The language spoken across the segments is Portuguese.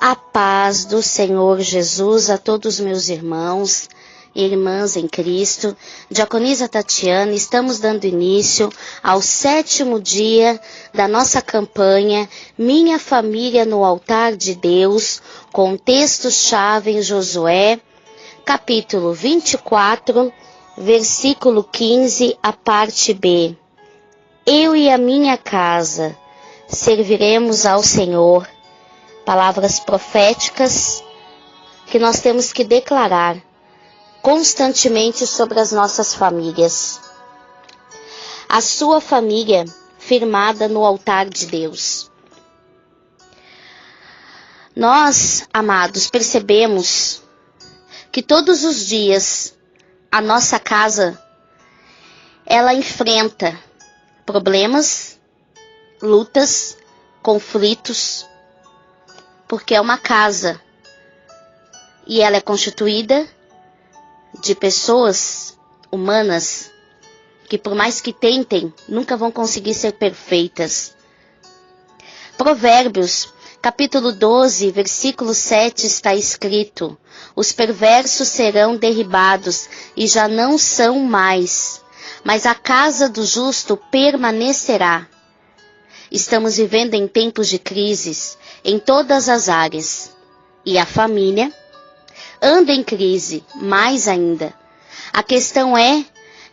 A paz do Senhor Jesus a todos meus irmãos e irmãs em Cristo. Diaconisa Tatiana, estamos dando início ao 7º dia da nossa campanha Minha Família no Altar de Deus, com texto-chave em Josué, capítulo 24, versículo 15, a parte B. Eu e a minha casa serviremos ao Senhor. Palavras proféticas que nós temos que declarar constantemente sobre as nossas famílias. A sua família firmada no altar de Deus. Nós, amados, percebemos que todos os dias a nossa casa, ela enfrenta problemas, lutas, conflitos, porque é uma casa e ela é constituída de pessoas humanas que, por mais que tentem, nunca vão conseguir ser perfeitas. Provérbios, capítulo 12, versículo 7 está escrito: os perversos serão derribados e já não são mais, mas a casa do justo permanecerá. Estamos vivendo em tempos de crises em todas as áreas. E a família anda em crise, mais ainda. A questão é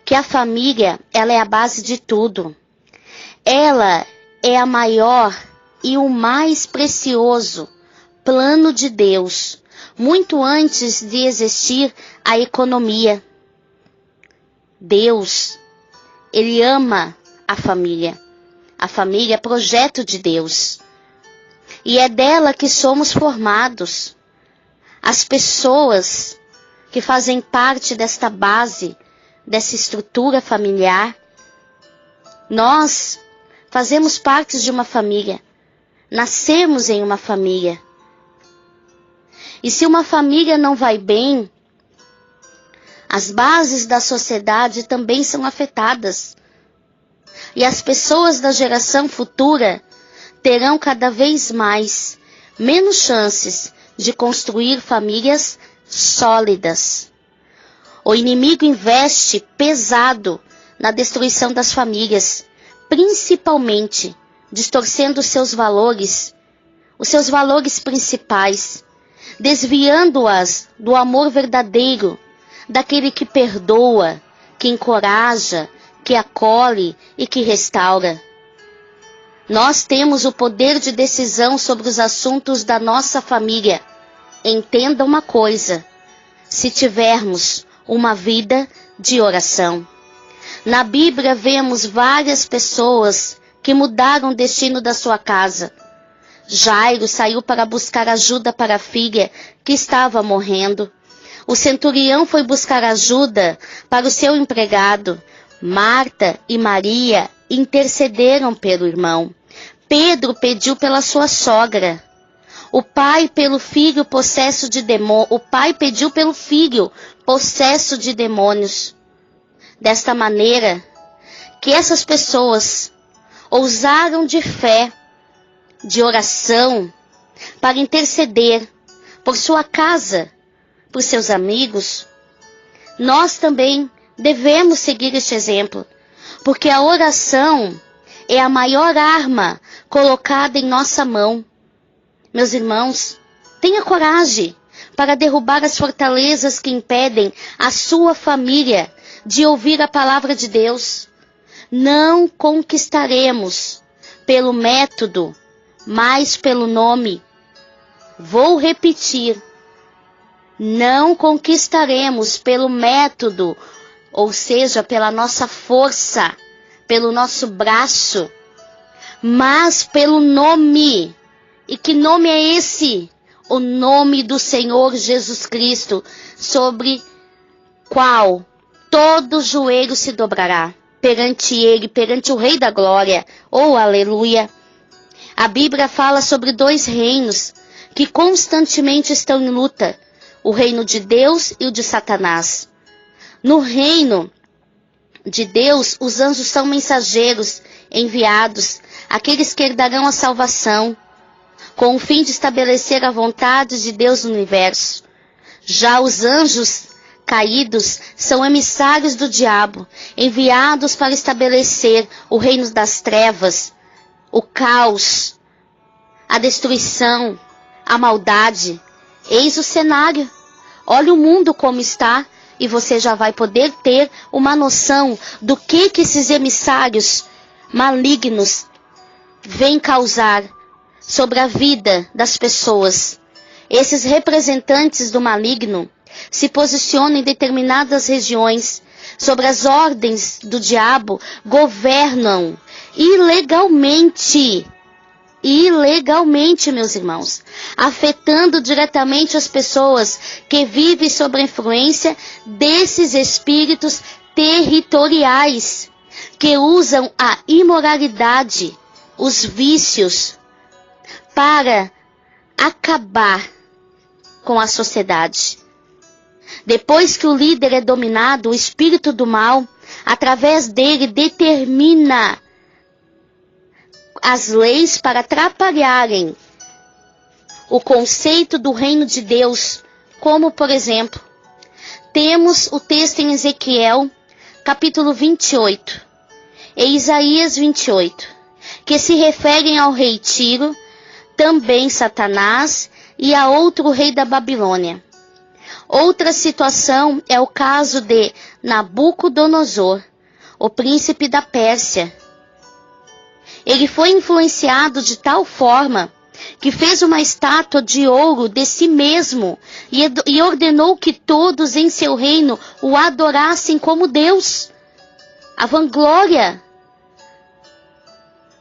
que a família, ela é a base de tudo. Ela é a maior e o mais precioso plano de Deus, muito antes de existir a economia. Deus, Ele ama a família. A família é projeto de Deus. E é dela que somos formados. As pessoas que fazem parte desta base, dessa estrutura familiar, nós fazemos parte de uma família. Nascemos em uma família. E se uma família não vai bem, as bases da sociedade também são afetadas. E as pessoas da geração futura terão cada vez menos chances de construir famílias sólidas. O inimigo investe pesado na destruição das famílias, principalmente distorcendo os seus valores principais, desviando-as do amor verdadeiro, daquele que perdoa, que encoraja, que acolhe e que restaura. Nós temos o poder de decisão sobre os assuntos da nossa família. Entenda uma coisa: se tivermos uma vida de oração. Na Bíblia vemos várias pessoas que mudaram o destino da sua casa. Jairo saiu para buscar ajuda para a filha que estava morrendo. O centurião foi buscar ajuda para o seu empregado. Marta e Maria intercederam pelo irmão. Pedro pediu pela sua sogra. O pai pediu pelo filho possesso de demônios. Desta maneira, que essas pessoas ousaram de fé, de oração, para interceder por sua casa, por seus amigos. Nós também devemos seguir este exemplo, porque a oração é a maior arma colocada em nossa mão. Meus irmãos, tenha coragem para derrubar as fortalezas que impedem a sua família de ouvir a palavra de Deus. Não conquistaremos pelo método, mas pelo nome. Vou repetir. Não conquistaremos pelo método, ou seja, pela nossa força, pelo nosso braço, mas pelo nome. E que nome é esse? O nome do Senhor Jesus Cristo, sobre qual todo joelho se dobrará perante Ele, perante o Rei da Glória. Oh, aleluia! A Bíblia fala sobre 2 reinos que constantemente estão em luta: o reino de Deus e o de Satanás. No reino de Deus, os anjos são mensageiros enviados, aqueles que herdarão a salvação. com o fim de estabelecer a vontade de Deus no universo. Já os anjos caídos são emissários do diabo, enviados para estabelecer o reino das trevas, o caos, a destruição, a maldade. Eis o cenário. Olha o mundo como está, e você já vai poder ter uma noção do que esses emissários malignos vêm causar sobre a vida das pessoas. Esses representantes do maligno se posicionam em determinadas regiões, sobre as ordens do diabo, governam ilegalmente, meus irmãos, afetando diretamente as pessoas que vivem sob a influência desses espíritos territoriais, que usam a imoralidade, os vícios, para acabar com a sociedade. Depois que o líder é dominado, o espírito do mal, através dele, determina as leis para atrapalharem o conceito do reino de Deus, como, por exemplo, temos o texto em Ezequiel, capítulo 28, e Isaías 28, que se referem ao rei Tiro, também Satanás, e a outro rei da Babilônia. Outra situação é o caso de Nabucodonosor, o príncipe da Pérsia. Ele foi influenciado de tal forma que fez uma estátua de ouro de si mesmo e ordenou que todos em seu reino o adorassem como Deus. A vanglória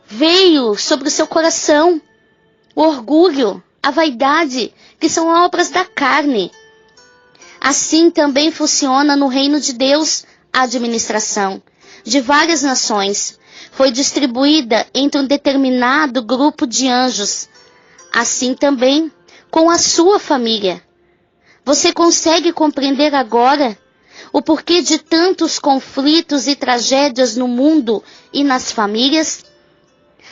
veio sobre o seu coração, o orgulho, a vaidade, que são obras da carne. Assim também funciona no reino de Deus a administração de várias nações. Foi distribuída entre um determinado grupo de anjos. Assim também com a sua família. Você consegue compreender agora o porquê de tantos conflitos e tragédias no mundo e nas famílias?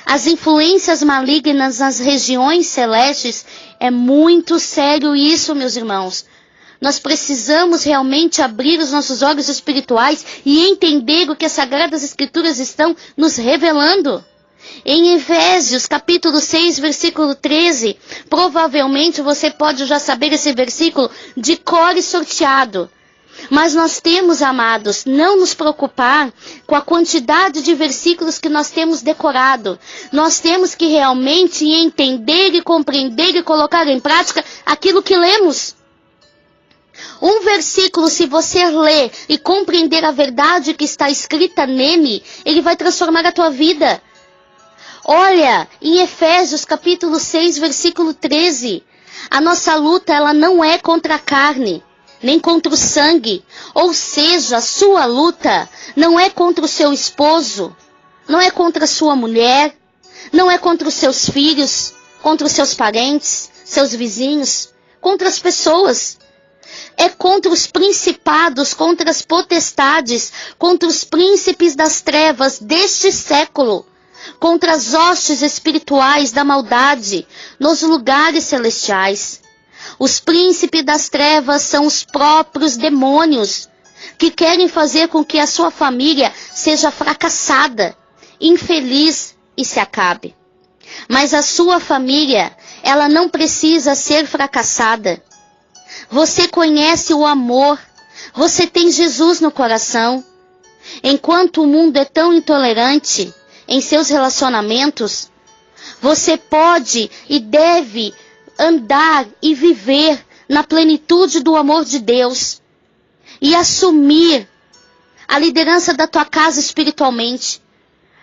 As influências malignas nas regiões celestes, é muito sério isso, meus irmãos. Nós precisamos realmente abrir os nossos olhos espirituais e entender o que as Sagradas Escrituras estão nos revelando. Em Efésios, capítulo 6, versículo 13, provavelmente você pode já saber esse versículo de cor e sorteado. Mas nós temos, amados, não nos preocupar com a quantidade de versículos que nós temos decorado. Nós temos que realmente entender e compreender e colocar em prática aquilo que lemos. Um versículo, se você ler e compreender a verdade que está escrita nele, ele vai transformar a tua vida. Olha, em Efésios capítulo 6, versículo 13, a nossa luta ela não é contra a carne, nem contra o sangue. Ou seja, a sua luta não é contra o seu esposo, não é contra a sua mulher, não é contra os seus filhos, contra os seus parentes, seus vizinhos, contra as pessoas. É contra os principados, contra as potestades, contra os príncipes das trevas deste século, contra as hostes espirituais da maldade nos lugares celestiais. Os príncipes das trevas são os próprios demônios, que querem fazer com que a sua família seja fracassada, infeliz e se acabe. Mas a sua família, ela não precisa ser fracassada. Você conhece o amor, você tem Jesus no coração. Enquanto o mundo é tão intolerante em seus relacionamentos, você pode e deve andar e viver na plenitude do amor de Deus e assumir a liderança da tua casa espiritualmente,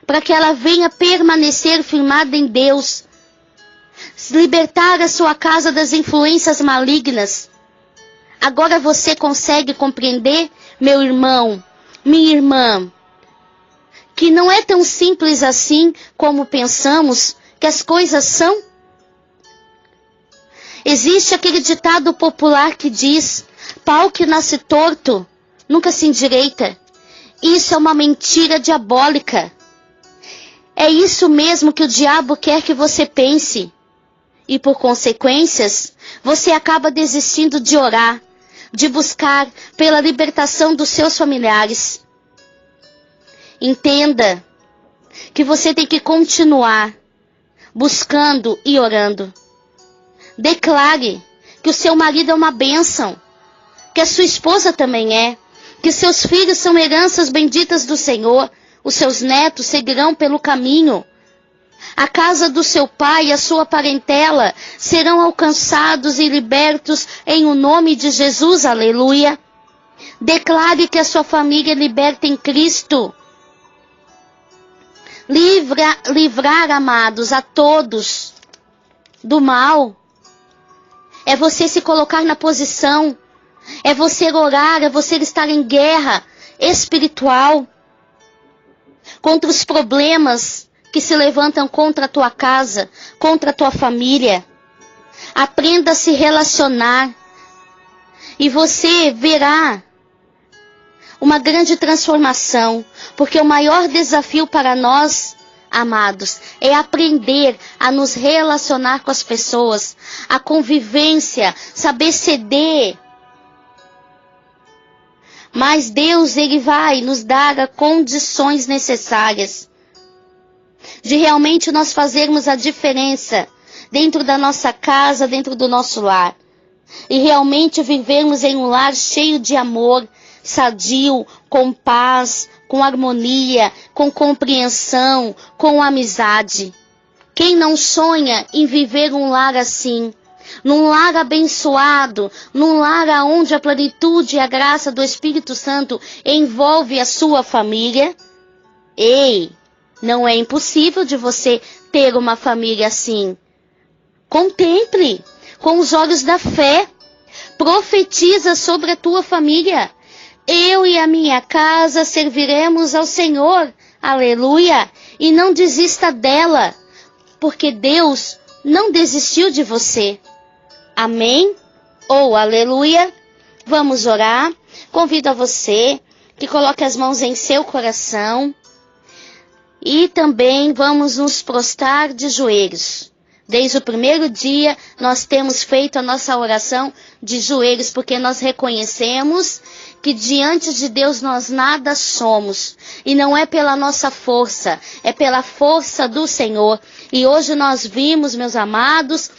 para que ela venha permanecer firmada em Deus, libertar a sua casa das influências malignas. Agora você consegue compreender, meu irmão, minha irmã, que não é tão simples assim como pensamos que as coisas são? Existe aquele ditado popular que diz: pau que nasce torto nunca se endireita. Isso é uma mentira diabólica. É isso mesmo que o diabo quer que você pense. E por consequências, você acaba desistindo de orar, de buscar pela libertação dos seus familiares. Entenda que você tem que continuar buscando e orando. Declare que o seu marido é uma bênção, que a sua esposa também é, que seus filhos são heranças benditas do Senhor, os seus netos seguirão pelo caminho. A casa do seu pai e a sua parentela serão alcançados e libertos em o nome de Jesus, aleluia. Declare que a sua família é liberta em Cristo. Livrar, amados, a todos do mal. É você se colocar na posição. É você orar, é você estar em guerra espiritual contra os problemas que se levantam contra a tua casa, contra a tua família. Aprenda a se relacionar e você verá uma grande transformação, porque o maior desafio para nós, amados, é aprender a nos relacionar com as pessoas, a convivência, saber ceder. Mas Deus, Ele vai nos dar as condições necessárias de realmente nós fazermos a diferença dentro da nossa casa, dentro do nosso lar. E realmente vivermos em um lar cheio de amor, sadio, com paz, com harmonia, com compreensão, com amizade. Quem não sonha em viver um lar assim? Num lar abençoado, num lar onde a plenitude e a graça do Espírito Santo envolve a sua família? Ei, não é impossível de você ter uma família assim. Contemple com os olhos da fé. Profetiza sobre a tua família. Eu e a minha casa serviremos ao Senhor. Aleluia. E não desista dela, porque Deus não desistiu de você. Amém? Ou aleluia. Vamos orar. Convido a você que coloque as mãos em seu coração. E também vamos nos prostrar de joelhos. Desde o primeiro dia, nós temos feito a nossa oração de joelhos, porque nós reconhecemos que diante de Deus nós nada somos. E não é pela nossa força, é pela força do Senhor. E hoje nós vimos, meus amados,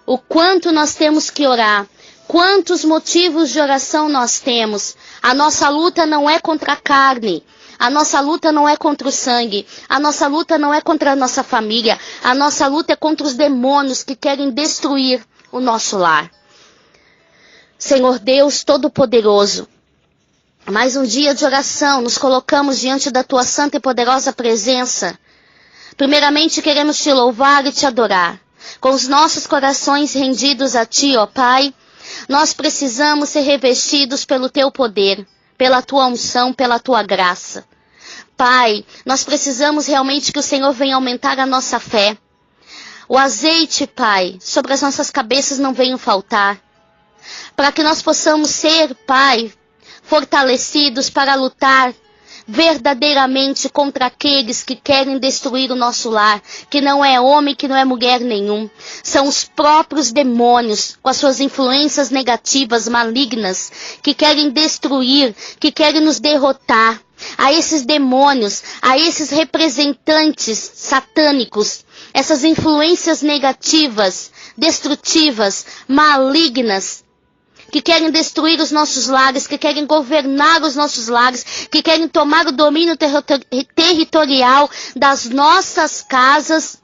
o quanto nós temos que orar. Quantos motivos de oração nós temos. A nossa luta não é contra a carne. A nossa luta não é contra o sangue. A nossa luta não é contra a nossa família. A nossa luta é contra os demônios que querem destruir o nosso lar. Senhor Deus Todo-Poderoso, mais um dia de oração, nos colocamos diante da Tua santa e poderosa presença. Primeiramente queremos Te louvar e Te adorar. Com os nossos corações rendidos a Ti, ó Pai, nós precisamos ser revestidos pelo Teu poder, pela Tua unção, pela Tua graça. Pai, nós precisamos realmente que o Senhor venha aumentar a nossa fé. O azeite, Pai, sobre as nossas cabeças não venha faltar. Para que nós possamos ser, Pai, fortalecidos para lutar verdadeiramente contra aqueles que querem destruir o nosso lar, que não é homem, que não é mulher nenhum. São os próprios demônios, com as suas influências negativas, malignas, que querem destruir, que querem nos derrotar. A esses demônios, a esses representantes satânicos, essas influências negativas, destrutivas, malignas, que querem destruir os nossos lares, que querem governar os nossos lares, que querem tomar o domínio territorial das nossas casas,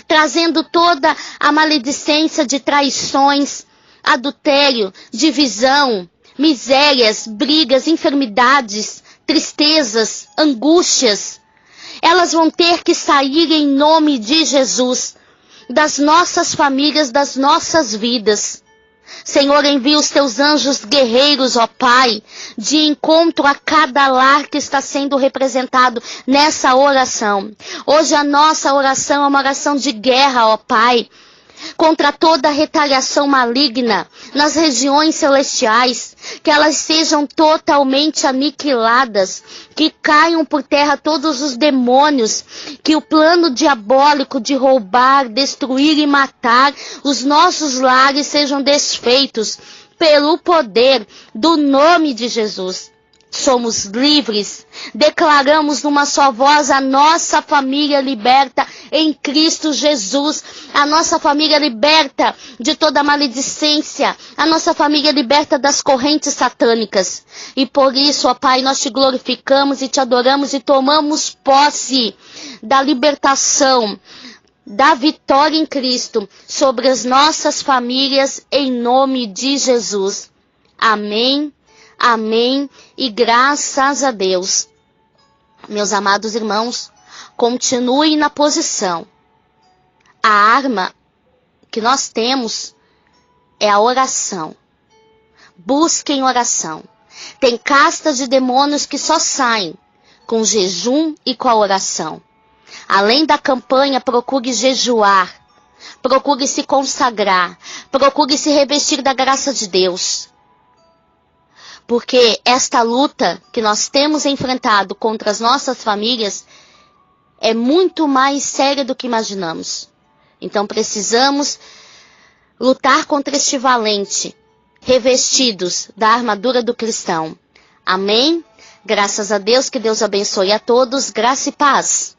trazendo toda a maledicência de traições, adultério, divisão, misérias, brigas, enfermidades, tristezas, angústias. Elas vão ter que sair em nome de Jesus, das nossas famílias, das nossas vidas. Senhor, envia os teus anjos guerreiros, ó Pai, de encontro a cada lar que está sendo representado nessa oração. Hoje a nossa oração é uma oração de guerra, ó Pai. contra toda retaliação maligna nas regiões celestiais, que elas sejam totalmente aniquiladas, que caiam por terra todos os demônios, que o plano diabólico de roubar, destruir e matar os nossos lares sejam desfeitos pelo poder do nome de Jesus. Somos livres, declaramos numa só voz a nossa família liberta em Cristo Jesus, a nossa família liberta de toda maledicência, a nossa família liberta das correntes satânicas. E por isso, ó Pai, nós te glorificamos e te adoramos e tomamos posse da libertação, da vitória em Cristo sobre as nossas famílias em nome de Jesus. Amém. Amém e graças a Deus. Meus amados irmãos, continue na posição. A arma que nós temos é a oração. Busquem oração. Tem castas de demônios que só saem com jejum e com a oração. Além da campanha, procure jejuar. Procure se consagrar. Procure se revestir da graça de Deus. Porque esta luta que nós temos enfrentado contra as nossas famílias é muito mais séria do que imaginamos. Então precisamos lutar contra este valente, revestidos da armadura do cristão. Amém? Graças a Deus, que Deus abençoe a todos, graça e paz.